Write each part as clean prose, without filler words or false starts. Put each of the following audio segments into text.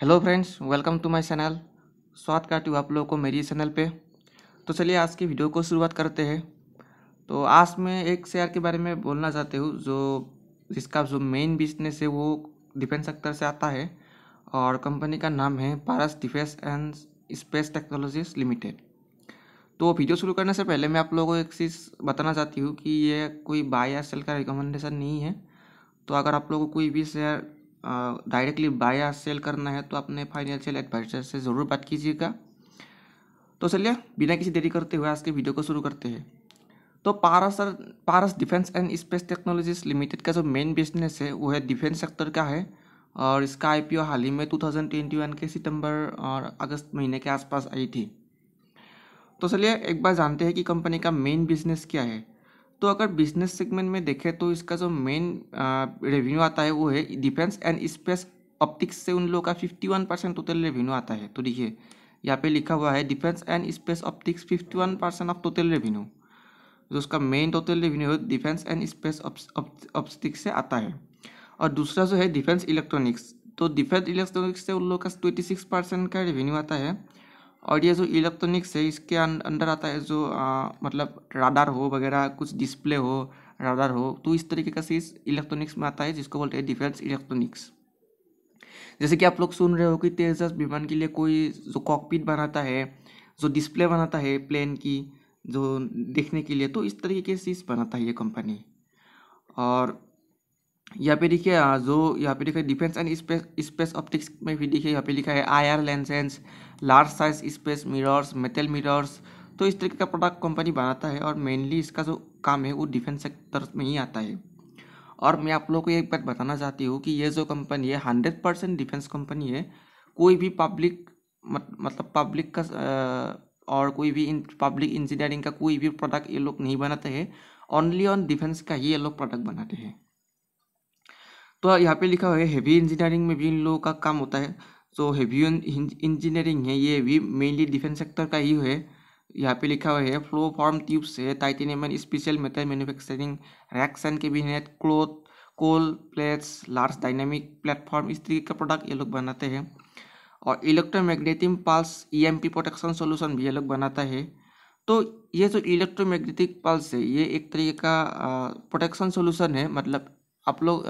Hello friends, welcome to my channel. स्वागत करती हूँ आप लोगों को मेरी चैनल पे। तो चलिए आज की वीडियो को शुरुआत करते हैं। तो आज मैं एक शेयर के बारे में बोलना चाहती हूँ जिसका जो मेन बिजनेस है वो डिफेंस सेक्टर से आता है और कंपनी का नाम है Paras Defence and Space Technologies Limited. तो वीडियो शुरू करने से पहले मैं आप लोगों को एक चीज़ बताना चाहती हूँ कि ये कोई बाय या सेल का रिकमेंडेशन नहीं है। तो अगर आप लोगों को कोई भी शेयर डायरेक्टली बाय या सेल करना है तो अपने फाइनेंशियल एडवाइजर से ज़रूर बात कीजिएगा। तो चलिए बिना किसी देरी करते हुए आज के वीडियो को शुरू करते हैं। तो Paras Defence and Space Technologies Limited का जो मेन बिजनेस है वो है डिफेंस सेक्टर का है और इसका आईपीओ हाल ही में 2021 के सितंबर और अगस्त महीने के आसपास आई थी। तो चलिए एक बार जानते हैं कि कंपनी का मेन बिजनेस क्या है। तो अगर बिजनेस सेगमेंट में देखें तो इसका जो मेन रेवेन्यू आता है वो है डिफेंस एंड स्पेस ऑप्टिक्स से उन लोगों का 51% टोटल रेवेन्यू आता है। तो देखिए यहाँ पे लिखा हुआ है defence and space optics 51% of total revenue. जो उसका मेन टोटल रेवेन्यू है डिफेंस एंड स्पेस ऑप्टिक्स से आता है। और दूसरा जो है डिफेंस इलेक्ट्रॉनिक्स, तो डिफेंस इलेक्ट्रॉनिक्स से उन लोगों का 26% का रेवेन्यू आता है। और ये जो इलेक्ट्रॉनिक्स है इसके अंदर आता है जो मतलब राडार हो वगैरह, कुछ डिस्प्ले हो, राडार हो, तो इस तरीके का चीज़ इलेक्ट्रॉनिक्स में आता है जिसको बोलते हैं डिफेंस इलेक्ट्रॉनिक्स। जैसे कि आप लोग सुन रहे हो कि तेजस विमान के लिए कोई जो कॉकपिट बनाता है, जो डिस्प्ले बनाता है प्लेन की जो देखने के लिए, तो इस तरीके की चीज़ बनाता है ये कंपनी। और यहाँ पे देखिए जो यहाँ पे देखिए डिफेंस एंड स्पेस ऑप्टिक्स में भी देखिए यहाँ पे लिखा है IR lenses, large size space mirrors, metal mirrors. तो इस तरीके का प्रोडक्ट कंपनी बनाता है और मेनली इसका जो काम है वो डिफेंस सेक्टर में ही आता है। और मैं आप लोगों को एक बात बताना चाहती हूँ कि ये जो कंपनी है 100% डिफेंस कंपनी है। कोई भी पब्लिक मतलब पब्लिक का और कोई भी पब्लिक इंजीनियरिंग का कोई भी प्रोडक्ट ये लोग नहीं बनाते हैं। ओनली ऑन डिफेंस का ही ये लोग प्रोडक्ट बनाते हैं। तो यहाँ पे लिखा हुआ है हेवी इंजीनियरिंग में भी इन लोगों का काम होता है। जो हेवी इंजीनियरिंग है ये भी मेनली डिफेंस सेक्टर का ही है। यहाँ पे लिखा हुआ है फ्लो फॉर्म ट्यूब्स है, titanium and special metal manufacturing, racks and cabinet, cloth, coal plates, large dynamic platform, इस तरीके का प्रोडक्ट ये लोग बनाते हैं। और electromagnetic pulse EMP protection solution भी ये लोग बनाता है। तो ये जो इलेक्ट्रोमैग्नेटिक पल्स है ये एक तरीके का प्रोटेक्शन सोल्यूशन है। मतलब आप लोग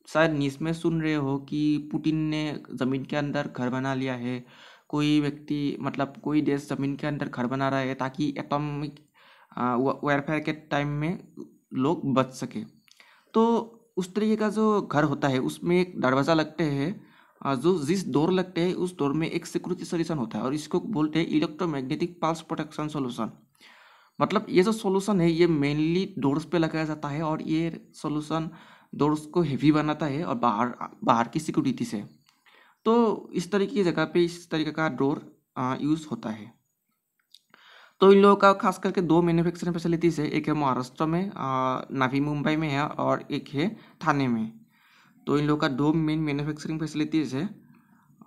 शायद न्यूज़ में सुन रहे हो कि पुतिन ने ज़मीन के अंदर घर बना लिया है। कोई व्यक्ति मतलब कोई देश ज़मीन के अंदर घर बना रहा है ताकि एटॉमिक वारफेयर के टाइम में लोग बच सके। तो उस तरीके का जो घर होता है उसमें एक दरवाज़ा लगते हैं, जो जिस डोर लगते हैं उस डोर में एक सिक्योरिटी सोल्यूशन होता है और इसको बोलते हैं इलेक्ट्रोमैग्नेटिक पल्स प्रोटेक्शन सोल्यूशन। मतलब ये जो सोल्यूशन है ये मेनली डोर्स पे लगाया जाता है और ये सोल्यूशन डोर्स को हेवी बनाता है और बाहर बाहर की सिक्योरिटी से। तो इस तरीके की जगह पे इस तरीके का डोर यूज़ होता है। तो इन लोगों का खास करके दो मैन्युफैक्चरिंग फैसिलिटीज़ है, एक है महाराष्ट्र में नवी मुंबई में है और एक है थाने में। तो इन लोगों का दो मेन मैन्युफैक्चरिंग फैसिलिटीज़ है।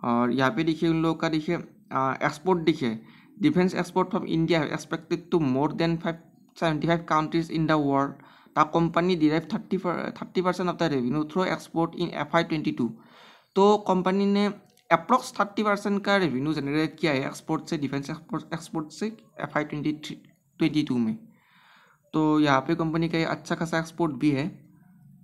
और यहाँ पे देखिए उन लोगों का देखिए एक्सपोर्ट देखिए defence export from India expected to more than 575 countries in the world. The company derived 30% of the revenue through export in FY22। तो कंपनी ने अप्रॉक्स 30% का रेवेन्यू जनरेट किया है एक्सपोर्ट से, डिफेंस एक्सपोर्ट से FY22 में। तो यहाँ पे कंपनी का अच्छा खासा एक्सपोर्ट भी है।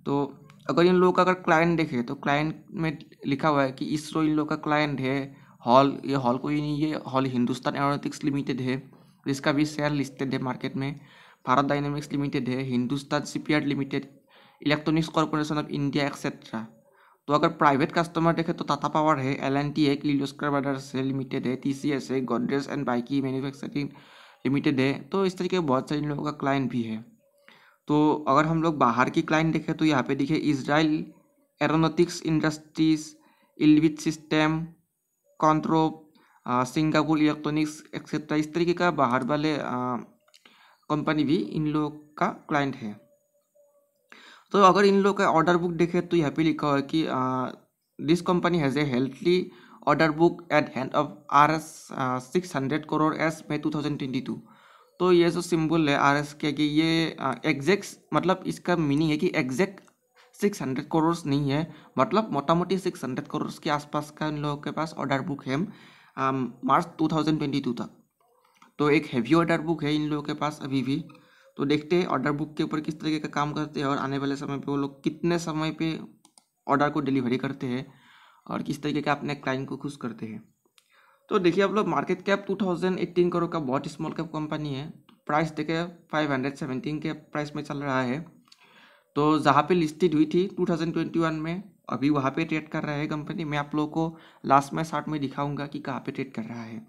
तो अगर इन लोगों का अगर क्लाइंट देखे तो क्लाइंट में लिखा हुआ है कि इसरो इन लोगों का क्लाइंट है। हॉल, ये हॉल कोई नहीं, ये हॉल हिंदुस्तान एरोनॉटिक्स लिमिटेड है जिसका भी शेयर लिस्टेड है मार्केट में। भारत डायनेमिक्स लिमिटेड है, Hindustan shipyard limited, electronics corporation of India etcetera. तो अगर प्राइवेट कस्टमर देखे तो टाटा पावर है, L&T है, किर्लोस्कर ब्रदर्स है लिमिटेड है, TCS है, गोदरेज एंड बाइकी मैन्युफैक्चरिंग लिमिटेड है। तो इस तरीके बहुत सारे इन लोगों का क्लाइंट भी है। तो अगर हम लोग बाहर की क्लाइंट देखें तो यहाँ पे देखिए Israel Aeronautics Industries, Elbit system, Controp, Singapore Electronics etcetera, इस तरीके का बाहर वाले कंपनी भी इन लोगों का क्लाइंट है। तो अगर इन लोगों का ऑर्डर बुक देखें तो यहाँ पे लिखा हुआ है कि this company has a healthy order book at hand of RS 600 crore as May 2022। तो ये जो सिंबल है RS के कि ये एग्जैक्ट मतलब इसका मीनिंग है कि एग्जैक्ट 600 करोड़ नहीं है, मतलब मोटा मोटी 600 करोड़ के आसपास का इन लोगों के पास ऑर्डर बुक है मार्च 2022 तक। तो एक हैवी ऑर्डर बुक है इन लोगों के पास अभी भी। तो देखते हैं ऑर्डर बुक के ऊपर किस तरीके का काम करते हैं और आने वाले समय पे वो लोग कितने समय पे ऑर्डर को डिलीवरी करते हैं और किस तरीके का अपने क्लाइंट को खुश करते हैं। तो देखिए आप लोग, मार्केट कैप 2018 करोड़ का बहुत स्मॉल कैप कंपनी है। प्राइस देखे 517 के प्राइस में चल रहा है। तो जहाँ पे लिस्टेड हुई थी 2021 में, अभी वहाँ पे ट्रेड कर रहा है कंपनी। मैं आप लोगों को लास्ट में चार्ट में दिखाऊंगा कि कहाँ पे ट्रेड कर रहा है।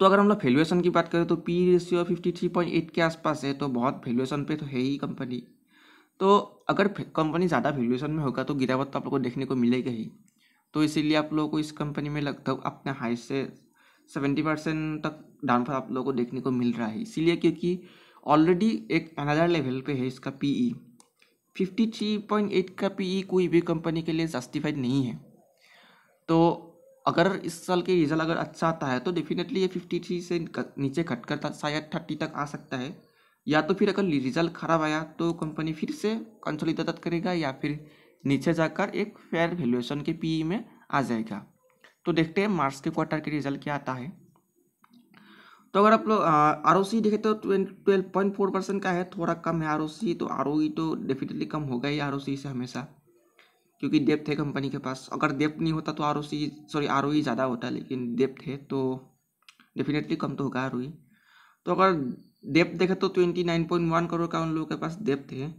तो अगर हम लोग वैल्यूएशन की बात करें तो पी रेशियो 53.8 के आसपास है, तो बहुत वैल्यूएशन पे तो है ही कंपनी। तो अगर कंपनी ज़्यादा वैल्यूएशन में होगा तो गिरावट तो आप लोग को देखने को मिलेगा ही। तो इसीलिए आप लोगों को इस कंपनी में लगभग अपने हाई से 70% तक डाउनफॉल आप लोगों को देखने को मिल रहा है। इसीलिए क्योंकि ऑलरेडी एक अनदर लेवल पे है इसका पीई। 53.8 का पीई कोई भी कंपनी के लिए जस्टिफाइड नहीं है। तो अगर इस साल के रिजल्ट अगर अच्छा आता है तो डेफिनेटली ये 53 से नीचे घट कर शायद 30 तक आ सकता है, या तो फिर अगर रिजल्ट खराब आया तो कंपनी फिर से कंसोलिडेटेड करेगा या फिर नीचे जाकर एक फेयर वैल्यूएशन के पीई में आ जाएगा। तो देखते हैं मार्च के क्वार्टर के रिजल्ट क्या आता है। तो अगर आप लोग आरओसी देखें तो 12.4% का है, थोड़ा कम है आरओसी। तो आरओई तो डेफिनेटली कम होगा ही आरओसी से हमेशा, क्योंकि डेप्थ है कंपनी के पास। अगर डेप्थ नहीं होता तो आरओई ज़्यादा होता, लेकिन डेप्थ है तो डेफिनेटली कम तो होगा आरओई। तो अगर डेप्थ देखे तो 29.1 करोड़ का उन लोगों के पास डेप्थ है।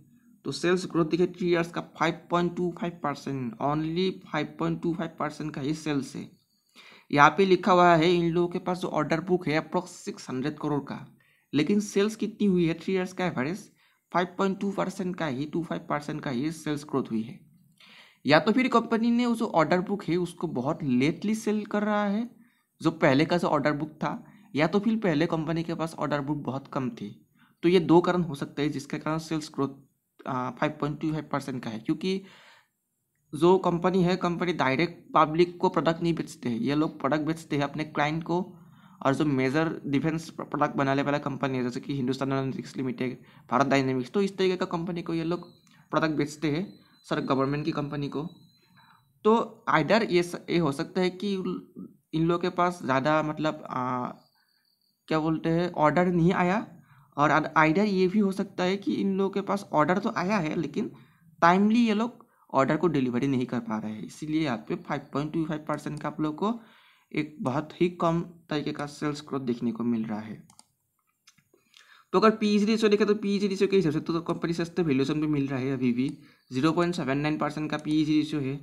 तो सेल्स ग्रोथ देखे 3 ईयर्स का 5.25%, ओनली 5.25% का ही सेल्स है। यहाँ पे लिखा हुआ है इन लोगों के पास जो ऑर्डर बुक है अप्रोक्स 600 करोड़ का, लेकिन सेल्स कितनी हुई है 3 ईयर्स का एवरेज 5.2% का ही 25% का ही सेल्स ग्रोथ हुई है। या तो फिर कंपनी ने जो ऑर्डर बुक है उसको बहुत लेटली सेल कर रहा है, जो पहले का जो ऑर्डर बुक था, या तो फिर पहले कंपनी के पास ऑर्डर बुक बहुत कम थी। तो ये दो कारण हो सकते हैं जिसके कारण सेल्स ग्रोथ 5.25% का है। क्योंकि जो कंपनी है, कंपनी डायरेक्ट पब्लिक को प्रोडक्ट नहीं बेचते हैं, ये लोग प्रोडक्ट बेचते हैं अपने क्लाइंट को। और जो मेजर डिफेंस प्रोडक्ट बनाने वाला कंपनी है जैसे कि Hindustan aeronautics limited, Bharat dynamics, तो इस तरीके का कंपनी को ये लोग प्रोडक्ट बेचते हैं सर गवर्नमेंट की कंपनी को। तो आइडर ये हो सकता है कि इन लोगों के पास ज़्यादा मतलब क्या बोलते हैं ऑर्डर नहीं आया, और आइडर ये भी हो सकता है कि इन लोगों के पास ऑर्डर तो आया है लेकिन टाइमली ये लोग ऑर्डर को डिलीवरी नहीं कर पा रहे हैं। इसीलिए यहाँ पे 5.25% का आप लोग को एक बहुत ही कम तरीके का सेल्स ग्रोथ देखने को मिल रहा है। तो अगर पीई रेशियो देखें तो पीई रेशियो के हिसाब से तो कंपनी सस्ते वैल्यूएशन पे मिल रहा है अभी भी। 0.79% का पीई रेशियो है,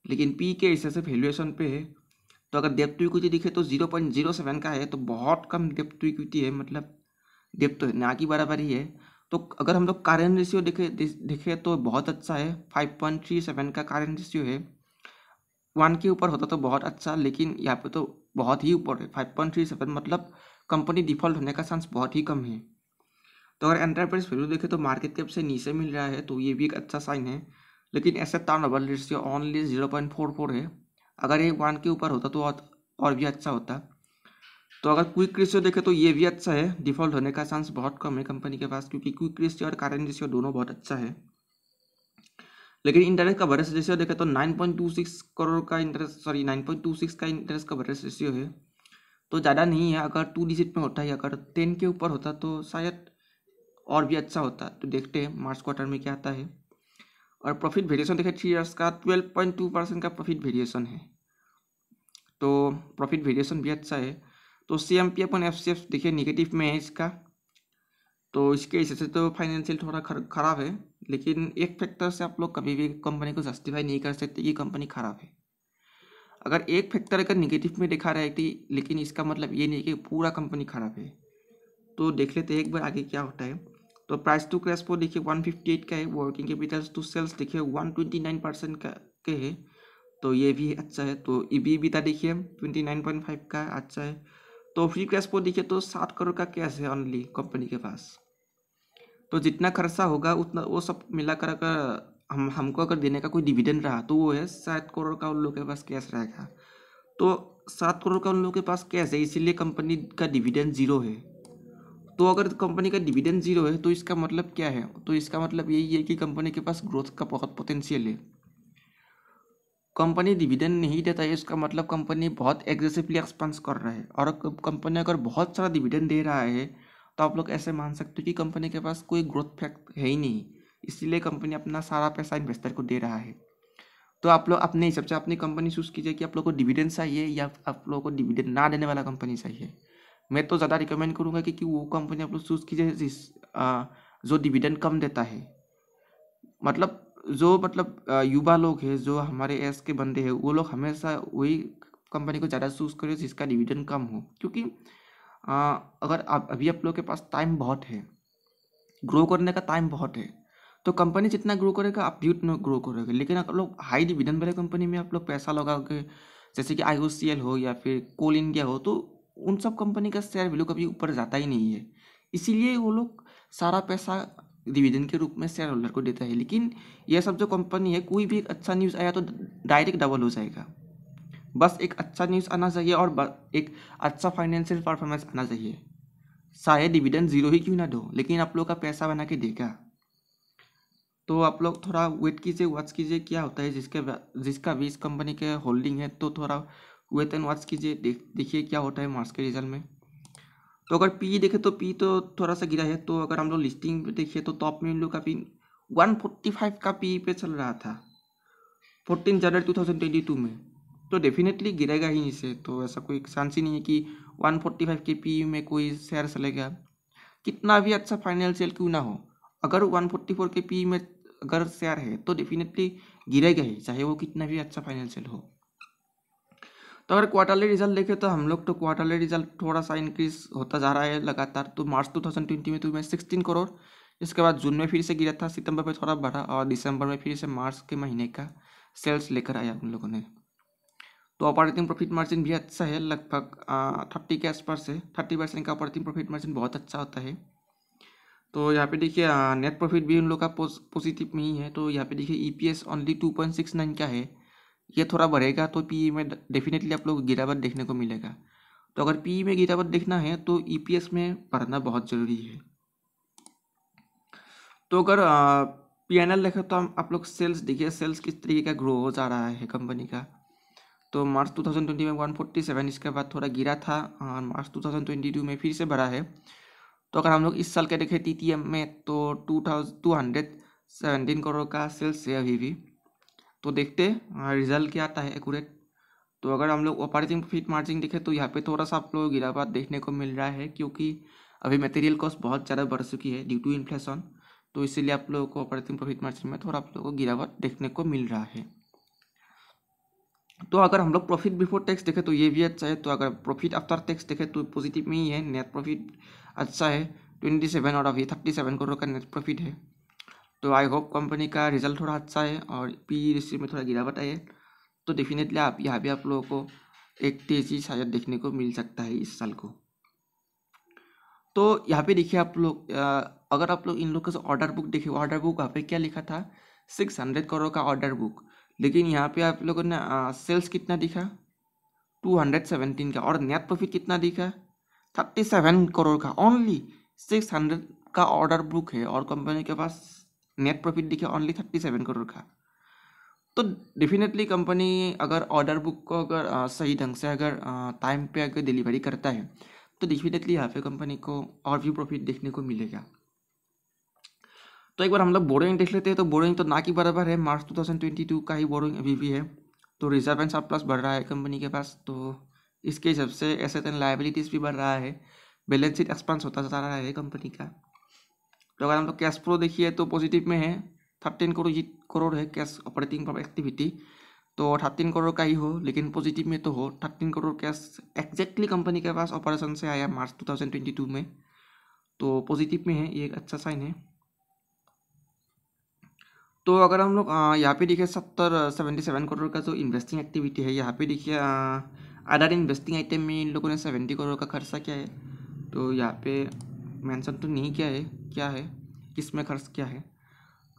लेकिन पी के हिसाब से वैल्यूएशन पे है। तो अगर डेप्थ टू इक्विटी दिखे तो 0.07 का है, तो बहुत कम डेप्थ टू इक्विटी है, मतलब डेप्थ तो ना की बराबर ही है। तो अगर हम लोग करेंट रेशियो देखे तो बहुत अच्छा है, 5.37 का करेंट रेशियो है। 1 के ऊपर होता तो बहुत अच्छा, लेकिन यहाँ पे तो बहुत ही ऊपर है 5.37, मतलब कंपनी डिफॉल्ट होने का चांस बहुत ही कम है। तो अगर एंटरप्राइज वैल्यू देखे तो मार्केट कैप से नीचे मिल रहा है, तो ये भी एक अच्छा साइन है। लेकिन एसेट टर्नओवर रेशियो ओनली 0.44 है। अगर ये 1 के ऊपर होता तो और भी अच्छा होता। तो अगर क्विक रेशियो देखे तो ये भी अच्छा है, डिफॉल्ट होने का चांस बहुत कम है कंपनी के पास, क्योंकि क्विक रेशियो और करेंट रेशियो दोनों बहुत अच्छा है। लेकिन इंटरेस्ट कवरेज रेशियो देखे तो 9.26 करोड़ का इंटरेस्ट 9.26 का इंटरेस्ट कवरेज रेशियो है, तो ज़्यादा नहीं है। अगर 2 डिजिट में होता है, अगर 10 के ऊपर होता तो शायद और भी अच्छा होता। तो देखते हैं मार्च क्वार्टर में क्या आता है। और प्रॉफिट वेरिएशन देखें 3 ईयर्स का 12.2% का प्रॉफिट वेरिएशन है, तो प्रॉफिट वेरिएशन भी अच्छा है। तो CMP अपन FCF देखिए निगेटिव में है इसका, तो इसके हिसाब से तो फाइनेंशियल थोड़ा खराब है। लेकिन एक फैक्टर से आप लोग कभी भी कंपनी को जस्टिफाई नहीं कर सकते कि कंपनी खराब है। अगर एक फैक्टर अगर निगेटिव में दिखा रहा है थी, लेकिन इसका मतलब ये नहीं कि पूरा कंपनी खराब है। तो देख लेते हैं एक बार आगे क्या होता है। तो प्राइस टू कैश फ्लो देखिए 158 का है, वर्किंग कैपिटल टू सेल्स देखिए 129% का के है, तो ये भी अच्छा है। तो EBITDA देखिए 29.5 का अच्छा है। तो फ्री कैश फ्लो देखिए तो 7 करोड़ का कैश है ओनली कंपनी के पास। तो जितना खर्चा होगा उतना वो सब मिलाकर अगर हमको अगर देने का कोई डिविडेंड रहा तो वो है 7 करोड़ का उन लोगों के पास कैश रहेगा। तो 7 करोड़ का उन लोगों के पास कैश है, इसीलिए कंपनी का डिविडेंड 0 है। तो अगर कंपनी का डिविडेंड जीरो है तो इसका मतलब क्या है? तो इसका मतलब यही है कि कंपनी के पास ग्रोथ का बहुत पोटेंशियल है। कंपनी डिविडेंड नहीं देता है इसका मतलब कंपनी बहुत एग्रेसिवली एक्सपांस कर रहा है। और कंपनी अगर बहुत सारा डिविडेंड दे रहा है तो आप लोग ऐसे मान सकते हो कि कंपनी के पास कोई ग्रोथ फैक्ट है ही नहीं, इसीलिए कंपनी अपना सारा पैसा इन्वेस्टर को दे रहा है। तो आप लोग अपने हिसाब से अपनी कंपनी चूज कीजिए कि आप लोग को डिविडेंड चाहिए या आप लोगों को डिविडेंड ना देने वाला कंपनी चाहिए। मैं तो ज़्यादा रिकमेंड करूँगा कि वो कंपनी आप लोग चूज कीजिए जो डिविडेंड कम देता है। मतलब युवा लोग हैं, जो हमारे एज के बंदे हैं, वो लोग हमेशा वही कंपनी को ज़्यादा चूज करें जिसका डिविडेंड कम हो। क्योंकि अगर अभी आप लोग के पास टाइम बहुत है, ग्रो करने का टाइम बहुत है, तो कंपनी जितना ग्रो करेगा आप भी उतना ग्रो करोगे। लेकिन आप लोग हाई डिविडेंड वाले कंपनी में आप लोग पैसा लगाओगे, जैसे कि IOCL हो या फिर कोल इंडिया हो, तो उन सब कंपनी का शेयर वैल्यू कभी ऊपर जाता ही नहीं है। इसीलिए वो लोग सारा पैसा डिविडेंड के रूप में शेयर होल्डर को देता है। लेकिन यह सब जो कंपनी है, कोई भी एक अच्छा न्यूज़ आया तो डायरेक्ट डबल हो जाएगा। बस एक अच्छा न्यूज़ आना चाहिए और एक अच्छा फाइनेंशियल परफॉर्मेंस आना चाहिए। चाहे डिविडेंड जीरो ही क्यों ना दो, लेकिन आप लोग का पैसा बना के देगा। तो आप लोग थोड़ा वेट कीजिए, वॉच कीजिए क्या होता है जिसका भी इस कंपनी के होल्डिंग है। तो थोड़ा वेट एंड वॉच कीजिए, देखिए क्या होता है मार्च के रिजल्ट में। तो अगर पी देखे तो पी तो थोड़ा सा गिरा है। तो अगर हम लोग लिस्टिंग पे देखिए तो टॉप में इन लोग का पी 145 का पी पे चल रहा था 14 जनवरी 2022 में। तो डेफिनेटली गिरेगा ही नीचे, तो ऐसा कोई चांस ही नहीं है कि 145 के पी में कोई शेयर चलेगा। कितना भी अच्छा फाइनेंशियल क्यों ना हो, अगर 144 के पी में अगर शेयर है तो डेफिनेटली गिरेगा ही, चाहे वो कितना भी अच्छा फाइनेंशियल हो। तो अगर क्वार्टरली रिजल्ट देखें तो हम लोग तो क्वार्टरली रिजल्ट थोड़ा सा इंक्रीज होता जा रहा है लगातार। तो मार्च 2020 में तो मैं 16 करोड़, इसके बाद जून में फिर से गिरा था, सितंबर में थोड़ा बढ़ा और दिसंबर में फिर से मार्च के महीने का सेल्स लेकर आया उन लोगों ने। तो ऑपरेटिंग प्रॉफिट मार्जिन भी अच्छा है, लगभग 30 के आसपास है। 30% का ऑपरेटिंग प्रॉफिट मार्जिन बहुत अच्छा होता है। तो यहाँ पे देखिए नेट प्रॉफिट भी उन लोग का पॉजिटिव में ही है। तो यहाँ पे देखिए EPS ओनली 2.69 का है, ये थोड़ा बढ़ेगा तो PE में डेफिनेटली आप लोग गिरावट देखने को मिलेगा। तो अगर PE में गिरावट देखना है तो EPS में बढ़ना बहुत ज़रूरी है। तो अगर PNL देखें तो आप लोग सेल्स देखिए, सेल्स किस तरीके का ग्रो हो जा रहा है कंपनी का। तो मार्च 2020 में 147, इसके बाद थोड़ा गिरा था और मार्च 2022 में फिर से बढ़ा है। तो अगर हम लोग इस साल के देखें TTM में तो 217 करोड़ का सेल्स है अभी भी। तो देखते रिजल्ट क्या आता है एक्यूरेट। तो अगर हम लोग ऑपरेटिंग प्रॉफिट मार्जिन देखें तो यहाँ पे थोड़ा सा आप लोग गिरावट देखने को मिल रहा है, क्योंकि अभी मटेरियल कॉस्ट बहुत ज़्यादा बढ़ चुकी है ड्यू टू इन्फ्लेशन। तो इसीलिए आप लोगों को ऑपरेटिंग प्रॉफिट मार्जिन में थोड़ा आप लोगों को गिरावट देखने को मिल रहा है। तो अगर हम लोग प्रॉफिट बिफोर टैक्स देखें तो ये भी अच्छा है। तो अगर प्रॉफिट आफ्टर टैक्स देखें तो पॉजिटिव में ही है, नेट प्रॉफिट अच्छा है 27 और अभी 37 करोड़ का नेट प्रॉफिट है। तो आई होप कंपनी का रिजल्ट थोड़ा अच्छा है और PE रेशियो में थोड़ा गिरावट आए तो डेफिनेटली आप यहाँ भी आप लोगों को एक तेजी शायद देखने को मिल सकता है इस साल को। तो यहाँ पे देखिए आप लोग अगर आप लोग इन लोग का ऑर्डर बुक देखिए, ऑर्डर बुक यहाँ पे क्या लिखा था 600 करोड़ का ऑर्डर बुक, लेकिन यहाँ पे आप लोगों ने सेल्स कितना दिखा 217 का और नेट प्रॉफिट कितना दिखा 37 करोड़ का। ओनली 600 का ऑर्डर बुक है और कंपनी के पास नेट प्रॉफिट दिखा ओनली 37 करोड़ का। तो डेफिनेटली कंपनी अगर ऑर्डर बुक को अगर सही ढंग से अगर टाइम पे अगर डिलीवरी करता है तो डेफिनेटली यहाँ पे कंपनी को और भी प्रॉफिट देखने को मिलेगा। तो एक बार हम लोग बोरोइंग देख लेते हैं। तो बोरोइंग तो ना की बराबर है, मार्च 2022 का ही बोरोइंग अभी भी है। तो रिजर्व एंड सरप्लस बढ़ रहा है कंपनी के पास, तो इसके हिसाब से एसेट एंड लायबिलिटीज भी बढ़ रहा है, बैलेंस शीट एक्सपांस होता जा रहा है कंपनी का। तो अगर हम लोग कैश फ्लो देखिए तो पॉजिटिव में है, 13 करोड़ है कैश ऑपरेटिंग एक्टिविटी। तो 13 करोड़ का ही हो लेकिन पॉजिटिव में तो हो, 13 करोड़ कैश एग्जैक्टली कंपनी के पास ऑपरेशन से आया मार्च 2022 में। तो पॉजिटिव में है, ये एक अच्छा साइन है। तो अगर हम लोग यहाँ पे देखिए 77 करोड़ का जो इन्वेस्टिंग एक्टिविटी है, यहाँ पे देखिए अदर इन्वेस्टिंग आइटम में इन लोगों ने 70 करोड़ का खर्चा किया है। तो यहाँ पे मेंशन तो नहीं किया है क्या है किस में खर्च किया है।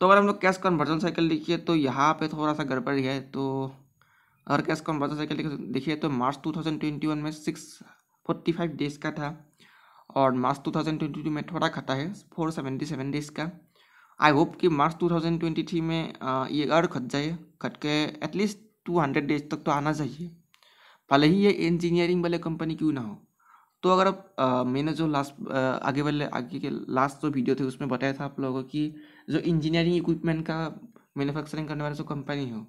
तो अगर हम लोग कैश कन्वर्जन साइकिल देखिए तो यहाँ पे थोड़ा सा गड़बड़ी है। तो अगर कैश कन्वर्जन साइकिल देखिए तो मार्च 2021 में 645 डेज का था और मार्च 2022 में थोड़ा घटा है 477 डेज का। आई होप कि मार्च 2023 में ये और घट के एटलीस्ट 200 डेज तक तो आना चाहिए, भले ही ये इंजीनियरिंग वाले कंपनी क्यों ना हो। तो अगर आप मैंने जो आगे के लास्ट जो वीडियो थे उसमें बताया था आप लोगों को कि जो इंजीनियरिंग इक्विपमेंट का मैन्युफैक्चरिंग करने वाला जो कंपनी हो,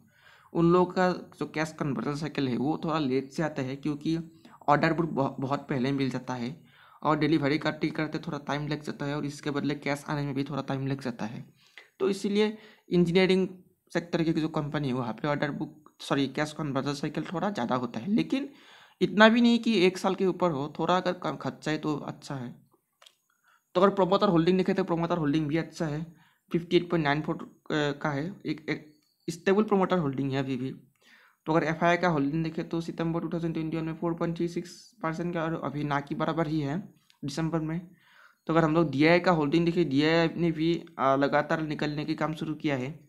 उन लोगों का जो कैश कन्वर्जन साइकिल है वो थोड़ा लेट से आता है, क्योंकि ऑर्डर बुक बहुत पहले मिल जाता है और डिलीवरी करते करते थोड़ा टाइम लग जाता है और इसके बदले कैश आने में भी थोड़ा टाइम लग जाता है। तो इसीलिए इंजीनियरिंग सेक्टर की जो कंपनी है वहाँ पे कैश कन्वर्जन साइकिल थोड़ा ज़्यादा होता है, लेकिन इतना भी नहीं कि 1 साल के ऊपर हो, थोड़ा अगर कम खर्चा जाए तो अच्छा है। तो अगर प्रोमोटर होल्डिंग देखे तो प्रोमोटर होल्डिंग भी अच्छा है, 58.94 का है, एक स्टेबल प्रोमोटर होल्डिंग है अभी भी। तो अगर एफआईआई का होल्डिंग देखे तो सितंबर 2021 में 4.36% का, और अभी ना की बराबर ही है दिसंबर में। तो अगर हम लोग डीआई का होल्डिंग देखें, डीआई ने भी लगातार निकलने के काम शुरू किया है।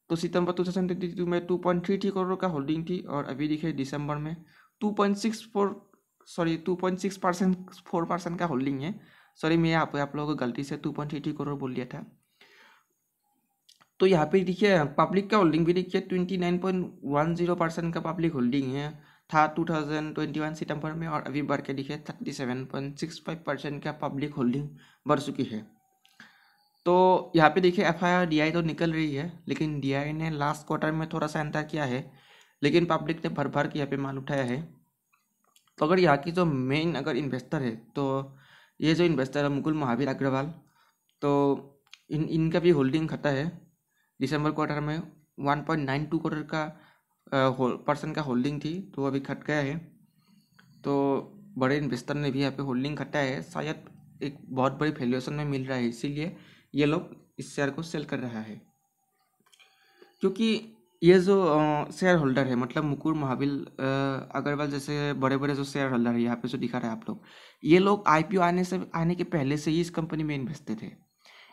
तो सितंबर 2022 में 2.33 करोड़ का होल्डिंग थी और अभी दिखे दिसंबर में 2.6% का होल्डिंग है। सॉरी, मैं यहाँ पे आप लोगों को गलती से 2.33 करोड़ बोल दिया था। तो यहाँ पे देखिए पब्लिक का होल्डिंग भी देखिए 29.10% का पब्लिक होल्डिंग है था 2021 सितंबर में, और अभी बढ़ के देखिए 37.65% का पब्लिक होल्डिंग बढ़ चुकी है। तो यहाँ पे देखिए एफआईआर डीआई तो निकल रही है, लेकिन डीआई ने लास्ट क्वार्टर में थोड़ा सा अंतर किया है, लेकिन पब्लिक ने भर भर के यहाँ पे माल उठाया है। तो अगर यहाँ की जो मेन अगर इन्वेस्टर है, तो ये जो इन्वेस्टर है मुकुल महावीर अग्रवाल, तो इनका भी होल्डिंग घटा है दिसंबर क्वार्टर में 1.92 करोड़ का पर्सन का होल्डिंग थी, तो अभी घट गया है। तो बड़े इन्वेस्टर ने भी यहाँ पे होल्डिंग घटा है, शायद एक बहुत बड़ी वैल्यूएशन में मिल रहा है, इसीलिए ये लोग इस शेयर को सेल कर रहा है। क्योंकि ये जो शेयर होल्डर है, मतलब मुकुल महावीर अग्रवाल जैसे बड़े बड़े जो शेयर होल्डर है यहाँ पे जो दिखा रहा है आप लोग, ये लोग आईपीओ आने के पहले से ही इस कंपनी में इन्वेस्टेड थे।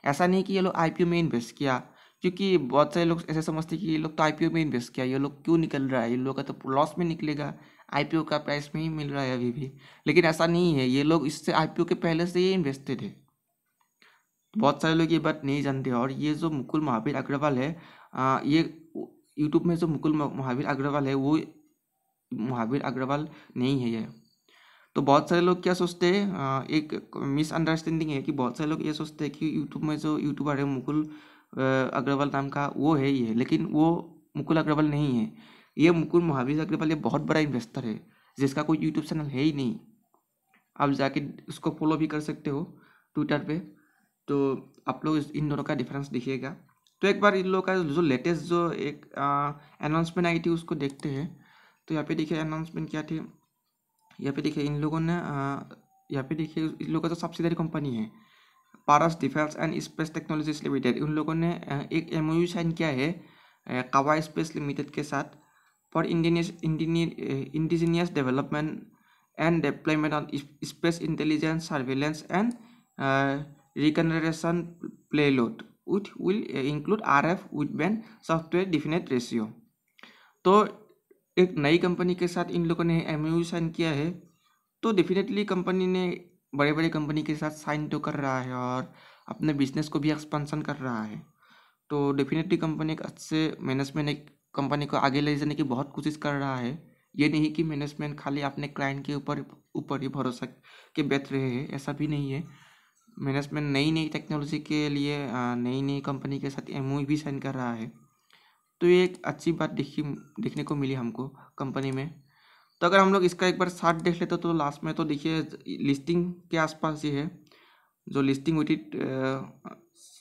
ऐसा नहीं कि ये लोग आईपीओ में इन्वेस्ट किया, क्योंकि बहुत सारे लोग ऐसे समझते कि ये लोग तो आईपीओ में इन्वेस्ट किया, ये लोग क्यों निकल रहा है, ये लोग का तो लॉस में निकलेगा, आईपीओ का प्राइस में ही मिल रहा है अभी भी। लेकिन ऐसा नहीं है, ये लोग इससे आईपीओ के पहले से ही इन्वेस्टेड है। बहुत सारे लोग ये बात नहीं जानते। और ये जो मुकुल महावीर अग्रवाल है, ये यूट्यूब में जो मुकुल महावीर अग्रवाल है वो महावीर अग्रवाल नहीं है ये। तो बहुत सारे लोग क्या सोचते हैं, एक मिसअंडरस्टैंडिंग है कि बहुत सारे लोग ये सोचते हैं कि यूट्यूब में जो यूट्यूबर है मुकुल अग्रवाल नाम का वो है ये, लेकिन वो मुकुल अग्रवाल नहीं है। ये मुकुल महावीर अग्रवाल ये बहुत बड़ा इन्वेस्टर है जिसका कोई यूट्यूब चैनल है ही नहीं। आप जाके उसको फॉलो भी कर सकते हो ट्विटर पे, तो आप लोग इन दोनों का डिफरेंस देखिएगा। तो एक बार इन लोगों का जो लेटेस्ट जो एक अनाउंसमेंट आई थी उसको देखते हैं। तो यहाँ पे देखिए अनाउंसमेंट क्या थी, यहाँ पे देखिए इन लोगों ने यहाँ पे देखिए इन लोगों का जो सब्सिडरी कंपनी है Paras Defence and Space Technologies Limited, उन लोगों ने एक एमओयू साइन किया है कावा स्पेस लिमिटेड के साथ for indigenous development and deployment on space intelligence surveillance and reconnaissance payload which will include RF with band software definite ratio। तो एक नई कंपनी के साथ इन लोगों ने एमओयू साइन किया है, तो डेफिनेटली कंपनी ने बड़े बड़े कंपनी के साथ साइन तो कर रहा है और अपने बिजनेस को भी एक्सपेंशन कर रहा है। तो डेफिनेटली कंपनी एक अच्छे मैनेजमेंट एक कंपनी को आगे ले जाने की बहुत कोशिश कर रहा है। ये नहीं कि मैनेजमेंट खाली अपने क्लाइंट के ऊपर ही भरोसा के बैठ रहे हैं, ऐसा भी नहीं है। मैनेजमेंट नई नई टेक्नोलॉजी के लिए नई नई कंपनी के साथ एमओयू भी साइन कर रहा है। तो ये एक अच्छी बात देखने को मिली हमको कंपनी में। तो अगर हम लोग इसका एक बार चार्ट देख लेते तो लास्ट में तो देखिए लिस्टिंग के आसपास ये है, जो लिस्टिंग हुई थी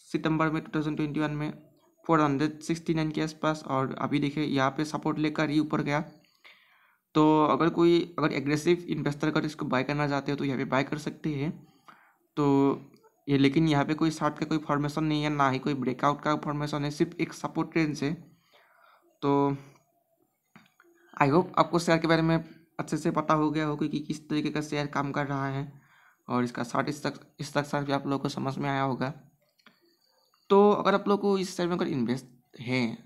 सितंबर में 2021 में 469 के आसपास, और अभी देखिए यहाँ पे सपोर्ट लेकर ही ऊपर गया। तो अगर एग्रेसिव इन्वेस्टर अगर इसको बाय करना चाहते हो तो यहाँ पे बाय कर सकते हैं। तो ये लेकिन यहाँ पे कोई शार्ट का कोई फॉर्मेशन नहीं है, ना ही कोई ब्रेकआउट का फॉर्मेशन है, सिर्फ एक सपोर्ट रेंज है। तो आई होप आपको शेयर के बारे में अच्छे से पता हो गया होगा कि किस तरीके का शेयर काम कर रहा है, और इसका शार्ट स्ट्रक्चर भी आप लोगों को समझ में आया होगा। तो अगर आप लोग को इस शेयर में अगर इन्वेस्ट है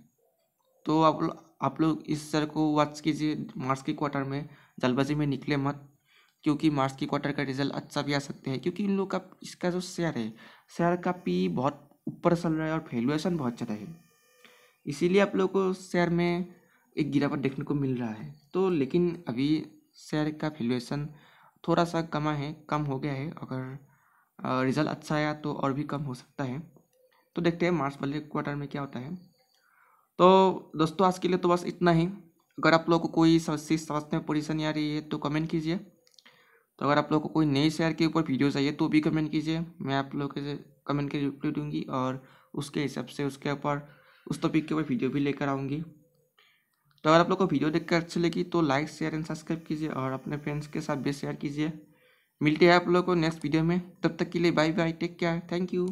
तो आप लोग इस शेयर को वॉच कीजिए, मार्च के क्वार्टर में जल्दबाजी में निकले मत, क्योंकि मार्च की क्वार्टर का रिजल्ट अच्छा भी आ सकते हैं, क्योंकि इन लोग का इसका जो शेयर है, शेयर का पी बहुत ऊपर चल रहा है और वैल्यूएशन बहुत ज़्यादा है, इसीलिए आप लोग को शेयर में एक गिरावट देखने को मिल रहा है। तो लेकिन अभी शेयर का वैल्यूएशन थोड़ा सा कम हो गया है। अगर रिजल्ट अच्छा आया तो और भी कम हो सकता है। तो देखते हैं मार्च वाले क्वार्टर में क्या होता है। तो दोस्तों आज के लिए तो बस इतना ही। अगर आप लोग को कोई चीज़ समझने में परेशानी आ रही है तो कमेंट कीजिए। तो अगर आप लोग को कोई नए शेयर के ऊपर वीडियो चाहिए तो भी कमेंट कीजिए, मैं आप लोग के कमेंट के रिप्लाई दूंगी और उसके हिसाब से उसके ऊपर उस टॉपिक के ऊपर वीडियो भी लेकर आऊँगी। तो अगर आप लोग को वीडियो देखकर अच्छी लगी तो लाइक शेयर एंड सब्सक्राइब कीजिए और अपने फ्रेंड्स के साथ भी शेयर कीजिए। मिलते हैं आप लोगों को नेक्स्ट वीडियो में, तब तक के लिए bye bye, take care, thank you.